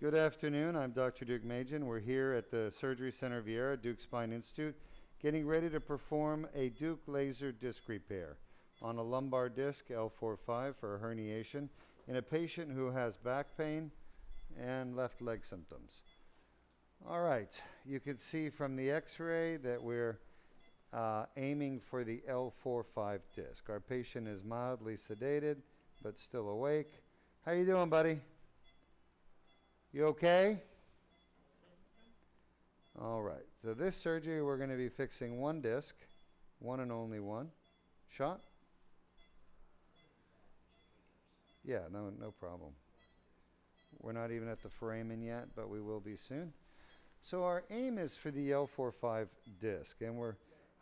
Good afternoon. I'm Dr. Duke Majan. We're here at the Surgery Center Viera, Duke Spine Institute, getting ready to perform a Duke laser disc repair on a lumbar disc, L4-5, for a herniation in a patient who has back pain and left leg symptoms. All right, you can see from the x-ray that we're aiming for the L4-5 disc. Our patient is mildly sedated, but still awake. How you doing, buddy? You okay? All right, so this surgery we're going to be fixing one disc, one and only one. Shot? Yeah, no problem. We're not even at the foramen yet, but we will be soon. So our aim is for the L4-5 disc, and we're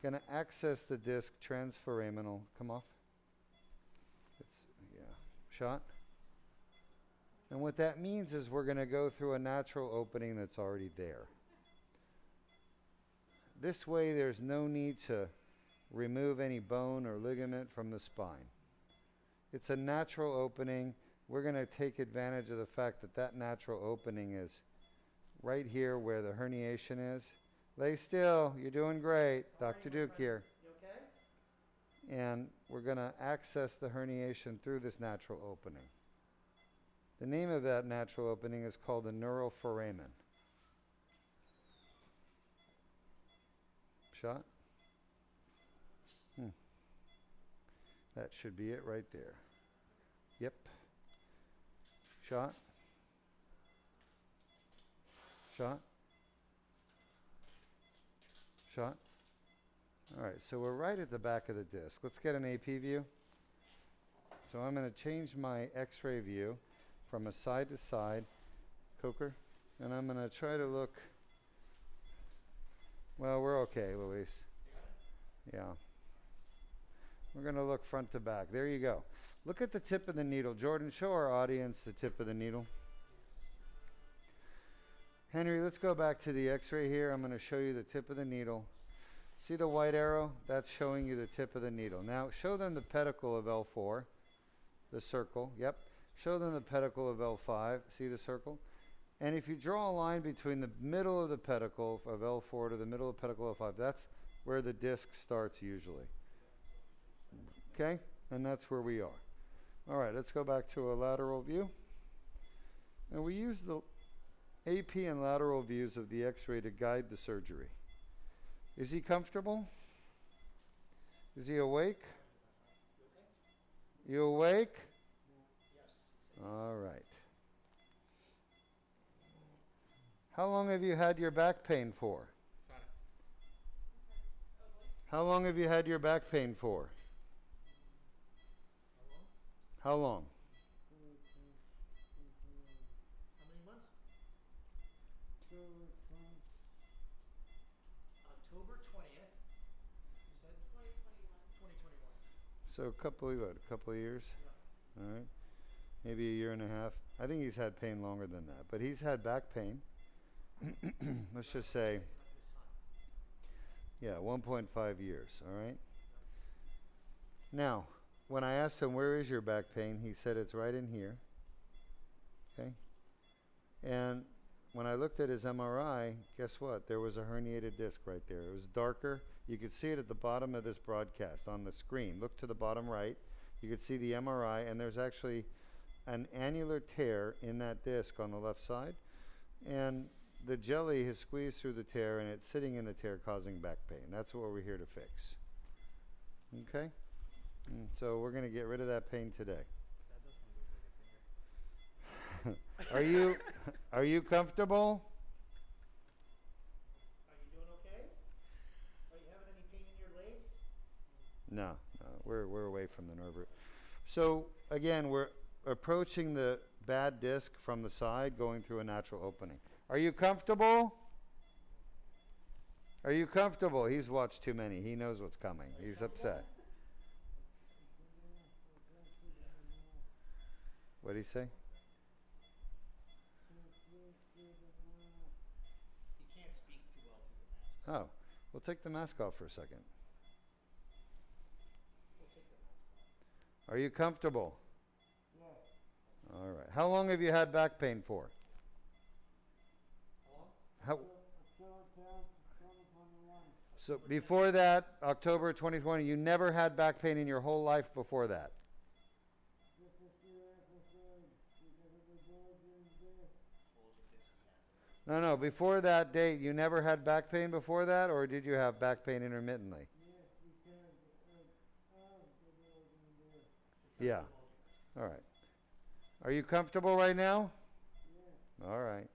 going to access the disc transforaminal. Come off. Yeah, shot. And what that means is we're going to go through a natural opening that's already there. This way there's no need to remove any bone or ligament from the spine. It's a natural opening. We're going to take advantage of the fact that that natural opening is right here where the herniation is. Lay still. You're doing great. Dr. Duke here. You okay? And we're going to access the herniation through this natural opening. The name of that natural opening is called the neural foramen. Shot? That should be it right there. Yep. Shot? Shot? Shot? All right, so we're right at the back of the disc. Let's get an AP view. So I'm going to change my x-ray view from a side to side, Coker, and I'm going to try to look. Well, we're okay, Luis. Yeah. We're going to look front to back. There you go. Look at the tip of the needle. Jordan, show our audience the tip of the needle. Henry, let's go back to the x-ray here. I'm going to show you the tip of the needle. See the white arrow? That's showing you the tip of the needle. Now, show them the pedicle of L4, the circle. Yep. Show them the pedicle of L5. See the circle? And if you draw a line between the middle of the pedicle of L4 to the middle of pedicle of L5, that's where the disc starts usually. Okay? And that's where we are. All right, let's go back to a lateral view. And we use the AP and lateral views of the x-ray to guide the surgery. Is he comfortable? Is he awake? You awake? All right. How long have you had your back pain for? How long have you had your back pain for? How long? How many months? October 20th. You said 2021. So a couple of years? Yeah. All right. Maybe a year and a half. I think he's had pain longer than that, but he's had back pain. Let's just say, yeah, 1.5 years, all right? Now, when I asked him, where is your back pain, he said it's right in here, okay? And when I looked at his MRI, guess what? There was a herniated disc right there. It was darker. You could see it at the bottom of this broadcast on the screen. Look to the bottom right. You could see the MRI, and there's actually an annular tear in that disc on the left side, and the jelly has squeezed through the tear and it's sitting in the tear causing back pain. That's what we're here to fix. Okay? And so we're going to get rid of that pain today. Are you comfortable? Are you doing okay? Are you having any pain in your legs? No, we're away from the nerve root. So again, we're approaching the bad disc from the side, going through a natural opening. Are you comfortable? Are you comfortable? He's watched too many. He knows what's coming. He's upset. What did he say? He can't speak too well through the mask. Oh, we'll take the mask off for a second. We'll take the mask off. Are you comfortable? Yes. All right. How long have you had back pain for? How, October 10th, 2021. so before that, October 2020, you never had back pain in your whole life before that? Just a few episodes because of the bulging disc. No, no, before that date, you never had back pain before that, or did you have back pain intermittently? Yes, because of the bulging disc. Yeah. All right. Are you comfortable right now? Yes. All right.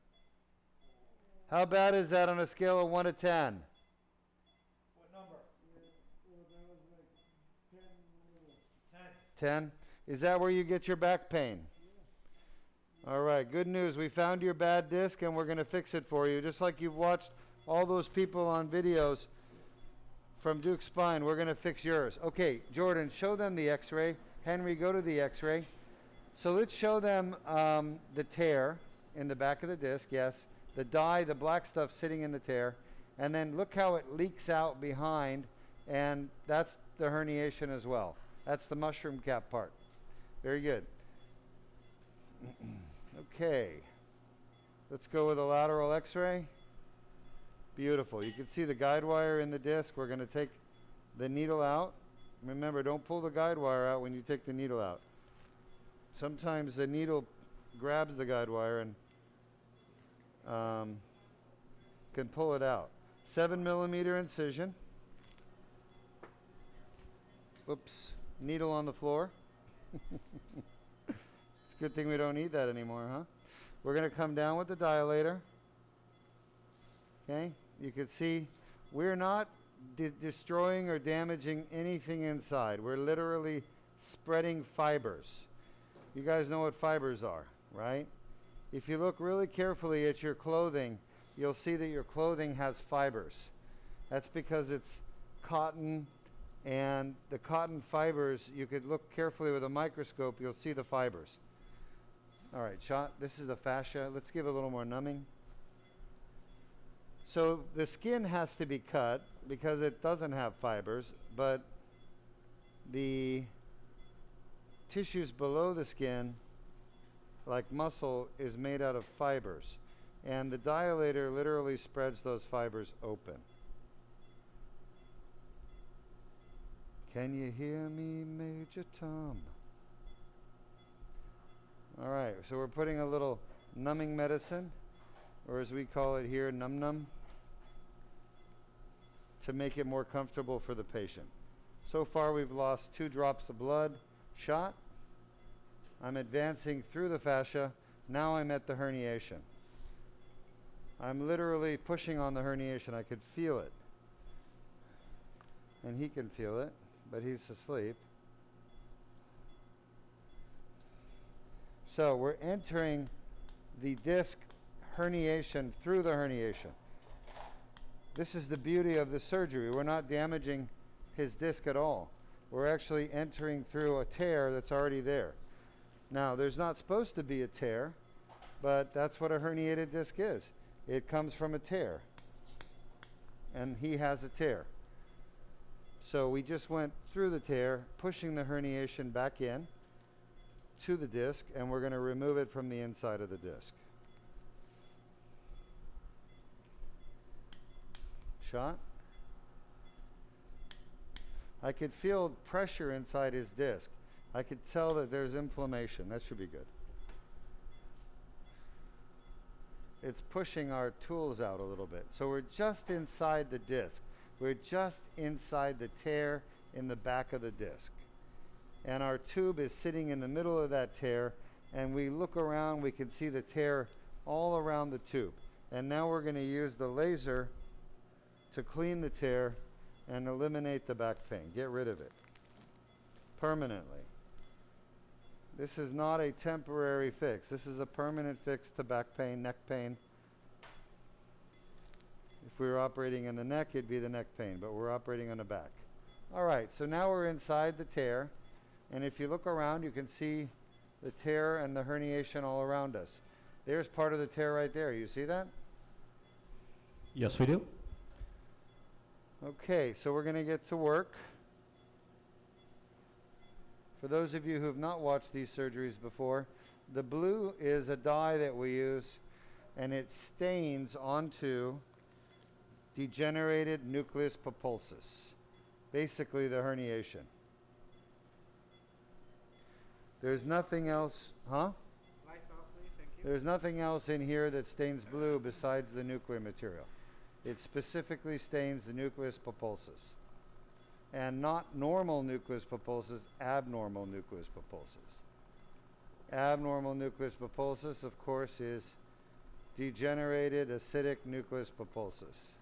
How bad is that on a scale of 1 to 10? What number? Yeah, well, that was like 10 more. 10? 10. Is that where you get your back pain? Yeah. All right, good news. We found your bad disc and we're going to fix it for you. Just like you've watched all those people on videos from Duke Spine, we're going to fix yours. Okay, Jordan, show them the x-ray. Henry, go to the x-ray. So let's show them the tear in the back of the disc, yes. The dye, the black stuff sitting in the tear. And then look how it leaks out behind, and that's the herniation as well. That's the mushroom cap part. Very good. Okay. Let's go with a lateral x-ray. Beautiful. You can see the guide wire in the disc. We're going to take the needle out. Remember, don't pull the guide wire out when you take the needle out. Sometimes the needle grabs the guide wire and can pull it out. 7mm incision. Oops. Needle on the floor. It's a good thing we don't need that anymore, huh? We're going to come down with the dilator. Okay? You can see we're not destroying or damaging anything inside. We're literally spreading fibers. You guys know what fibers are, right? If you look really carefully at your clothing, you'll see that your clothing has fibers. That's because it's cotton, and the cotton fibers, you could look carefully with a microscope, you'll see the fibers. All right, shot. This is the fascia. Let's give a little more numbing. So the skin has to be cut because it doesn't have fibers, but the tissues below the skin, like muscle, is made out of fibers. And the dilator literally spreads those fibers open. Can you hear me, Major Tom? All right, so we're putting a little numbing medicine, or as we call it here, num-num, to make it more comfortable for the patient. So far we've lost 2 drops of blood. Shot. I'm advancing through the fascia. Now I'm at the herniation. I'm literally pushing on the herniation. I could feel it. And he can feel it, but he's asleep. So we're entering the disc herniation through the herniation. This is the beauty of the surgery. We're not damaging his disc at all. We're actually entering through a tear that's already there. Now, there's not supposed to be a tear, but that's what a herniated disc is. It comes from a tear, and he has a tear. So we just went through the tear, pushing the herniation back in to the disc, and we're going to remove it from the inside of the disc. Shot. I could feel pressure inside his disc. I could tell that there's inflammation. That should be good. It's pushing our tools out a little bit. So we're just inside the disc. We're just inside the tear in the back of the disc. And our tube is sitting in the middle of that tear, and we look around, we can see the tear all around the tube. And now we're going to use the laser to clean the tear and eliminate the back pain. Get rid of it permanently. This is not a temporary fix. This is a permanent fix to back pain, neck pain. If we were operating in the neck, it'd be the neck pain, but we're operating on the back. All right, so now we're inside the tear, and if you look around, you can see the tear and the herniation all around us. There's part of the tear right there. You see that? Yes, we do. Okay, so we're going to get to work. For those of you who have not watched these surgeries before, the blue is a dye that we use and it stains onto degenerated nucleus pulposus, basically the herniation. There's nothing else, huh? There's nothing else in here that stains blue besides the nuclear material. It specifically stains the nucleus pulposus. And not normal nucleus pulposus, abnormal nucleus pulposus. Abnormal nucleus pulposus, of course, is degenerated acidic nucleus pulposus.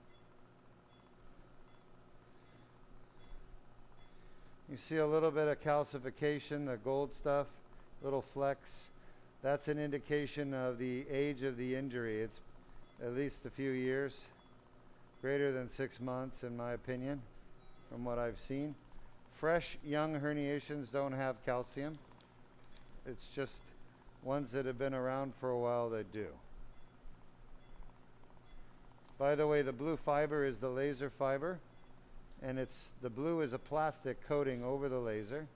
You see a little bit of calcification, the gold stuff, little flecks. That's an indication of the age of the injury. It's at least a few years, greater than 6 months in my opinion, from what I've seen. Fresh, young herniations don't have calcium. It's just ones that have been around for a while that do. By the way, the blue fiber is the laser fiber, and the blue is a plastic coating over the laser.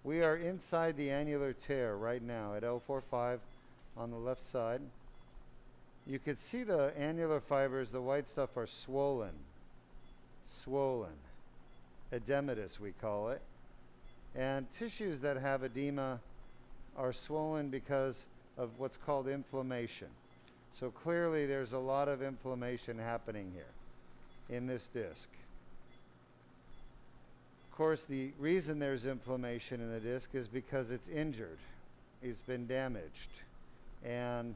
We are inside the annular tear right now at L4-5 on the left side. You could see the annular fibers, the white stuff, are swollen. Swollen. Edematous, we call it. And tissues that have edema are swollen because of what's called inflammation. So clearly there's a lot of inflammation happening here in this disc. Of course, the reason there's inflammation in the disc is because it's injured. It's been damaged. And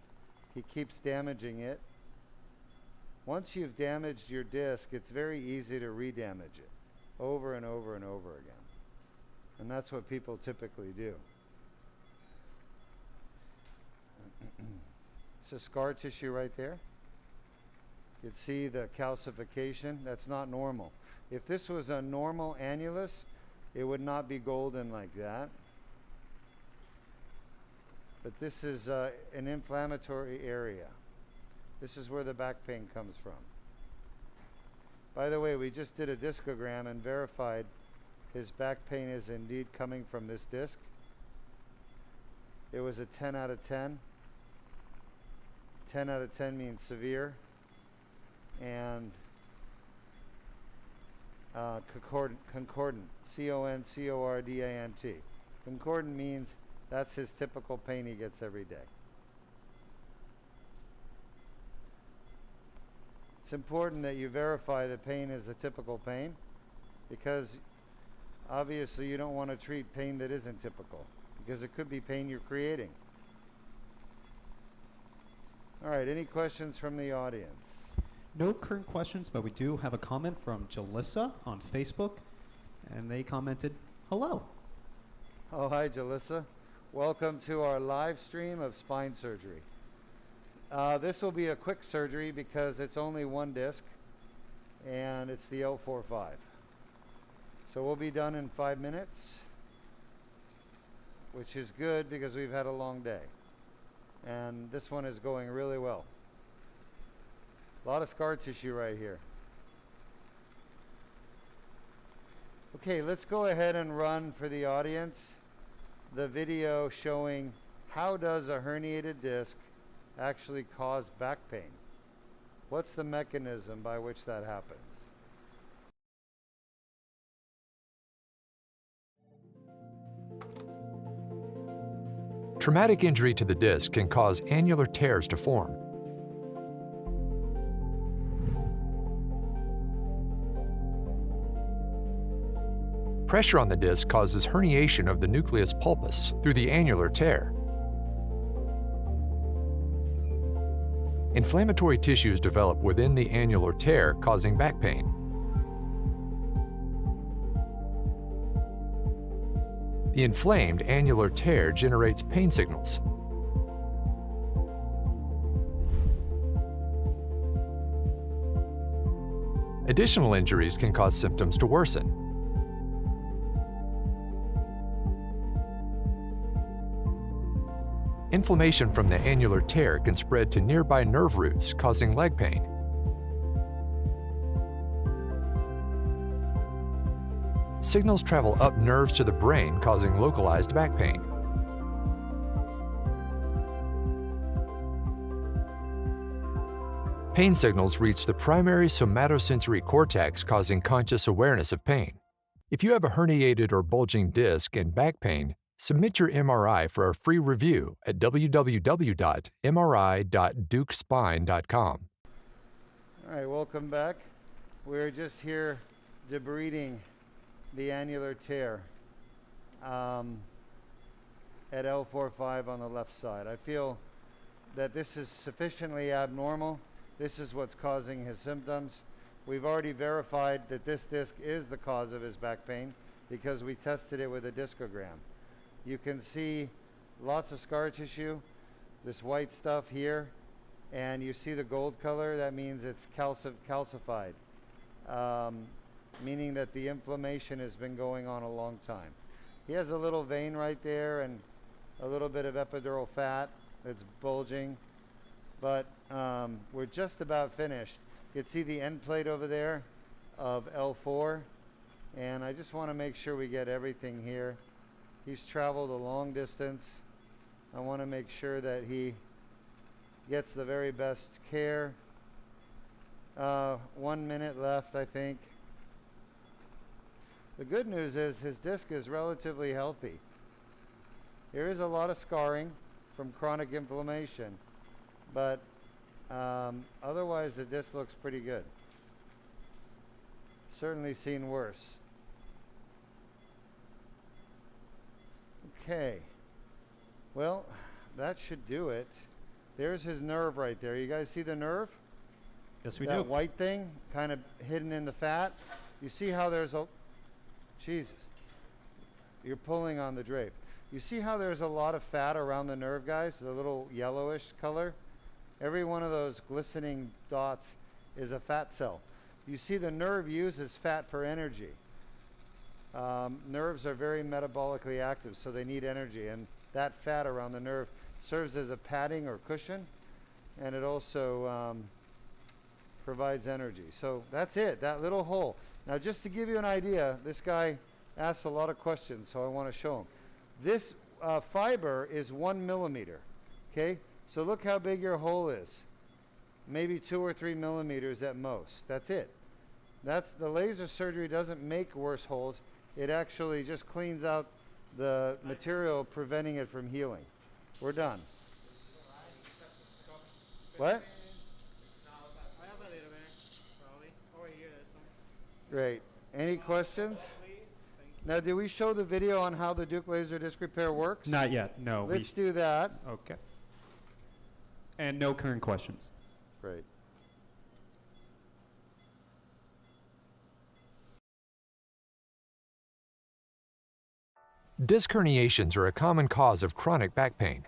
he keeps damaging it. Once you've damaged your disc, it's very easy to re-damage it over and over and over again. And that's what people typically do. It's a scar tissue right there. You can see the calcification. That's not normal. If this was a normal annulus, it would not be golden like that. But this is an inflammatory area. This is where the back pain comes from. By the way, we just did a discogram and verified his back pain is indeed coming from this disc. It was a 10 out of 10. 10 out of 10 means severe. And concordant, C-O-N-C-O-R-D-A-N-T. Concordant means that's his typical pain he gets every day. It's important that you verify the pain is a typical pain, because obviously you don't want to treat pain that isn't typical, because it could be pain you're creating. All right, any questions from the audience? No current questions, but we do have a comment from Jalissa on Facebook, and they commented, hello. Oh, hi, Jalissa. Welcome to our live stream of spine surgery. This will be a quick surgery because it's only one disc, and it's the L4-5. So we'll be done in 5 minutes, which is good because we've had a long day. And this one is going really well. A lot of scar tissue right here. Okay, let's go ahead and run for the audience the video showing how does a herniated disc actually cause back pain. What's the mechanism by which that happens? Traumatic injury to the disc can cause annular tears to form. Pressure on the disc causes herniation of the nucleus pulpus through the annular tear. Inflammatory tissues develop within the annular tear, causing back pain. The inflamed annular tear generates pain signals. Additional injuries can cause symptoms to worsen. Inflammation from the annular tear can spread to nearby nerve roots, causing leg pain. Signals travel up nerves to the brain, causing localized back pain. Pain signals reach the primary somatosensory cortex, causing conscious awareness of pain. If you have a herniated or bulging disc and back pain, submit your MRI for a free review at www.mri.dukespine.com. All right, welcome back. We're just here debriding the annular tear at L4-5 on the left side. I feel that this is sufficiently abnormal. This is what's causing his symptoms. We've already verified that this disc is the cause of his back pain because we tested it with a discogram. You can see lots of scar tissue, this white stuff here, and you see the gold color. That means it's calcified, meaning that the inflammation has been going on a long time. He has a little vein right there and a little bit of epidural fat that's bulging, but we're just about finished. You can see the end plate over there of L4, and I just want to make sure we get everything here. He's traveled a long distance. I want to make sure that he gets the very best care. 1 minute left, I think. The good news is his disc is relatively healthy. There is a lot of scarring from chronic inflammation, but otherwise the disc looks pretty good. Certainly seen worse. Okay, well, that should do it. There's his nerve right there. You guys see the nerve? Yes, we That do. white thing kind of hidden in the fat. You see how there's a, Jesus, you're pulling on the drape. You see how there's a lot of fat around the nerve, guys? The little yellowish color? Every one of those glistening dots is a fat cell. You see the nerve uses fat for energy. Nerves are very metabolically active, so they need energy, and that fat around the nerve serves as a padding or cushion, and it also provides energy. So that's it, that little hole. Now, just to give you an idea, this guy asks a lot of questions, so I want to show him. This fiber is 1 millimeter, okay? So look how big your hole is. Maybe 2 or 3 millimeters at most. That's it. That's the laser surgery doesn't make worse holes. It actually just cleans out the material, preventing it from healing. We're done. What? I have a little bit, probably. Over here, some. Great. Any questions? Please, thank you. Now, did we show the video on how the Duke laser disc repair works? Not yet, no. Let's do that. Okay. And no current questions. Great. Disc herniations are a common cause of chronic back pain.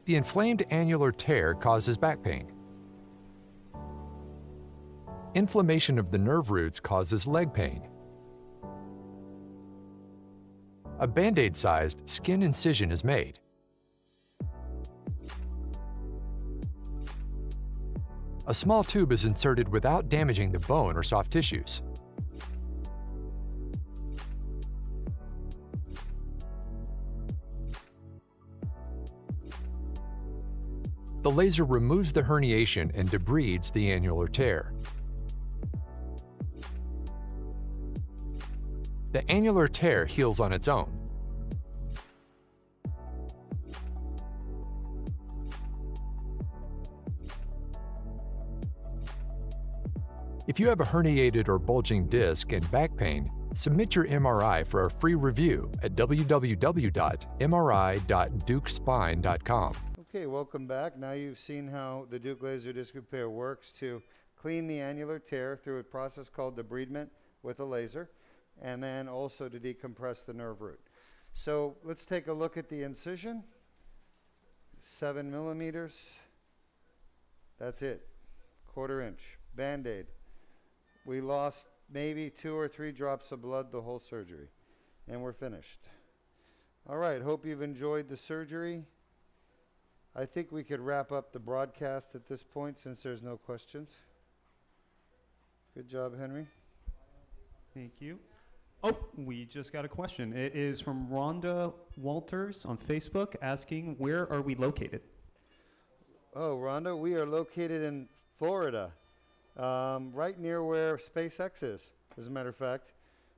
The inflamed annular tear causes back pain. Inflammation of the nerve roots causes leg pain. A Band-Aid-sized skin incision is made. A small tube is inserted without damaging the bone or soft tissues. The laser removes the herniation and debrides the annular tear. The annular tear heals on its own. If you have a herniated or bulging disc and back pain, submit your MRI for a free review at www.mri.dukespine.com. Okay, welcome back. Now you've seen how the Duke laser disc repair works to clean the annular tear through a process called debridement with a laser, and then also to decompress the nerve root. So let's take a look at the incision. 7 millimeters. That's it. 1/4 inch. Band-Aid. We lost maybe 2 or 3 drops of blood the whole surgery, and we're finished. All right, hope you've enjoyed the surgery. I think we could wrap up the broadcast at this point since there's no questions. Good job, Henry. Thank you. Oh, we just got a question. It is from Rhonda Walters on Facebook asking, where are we located? Oh, Rhonda, we are located in Florida, right near where SpaceX is, as a matter of fact.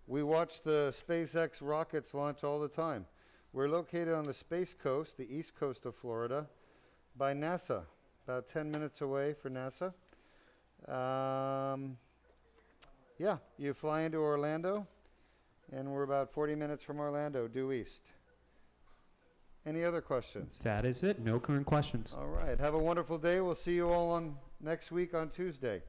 We watch the SpaceX rockets launch all the time. We're located on the Space Coast, the east coast of Florida, by NASA, about 10 minutes away for NASA. Yeah, you fly into Orlando, and we're about 40 minutes from Orlando, due east. Any other questions? That is it. No current questions. All right. Have a wonderful day. We'll see you all on next week on Tuesday.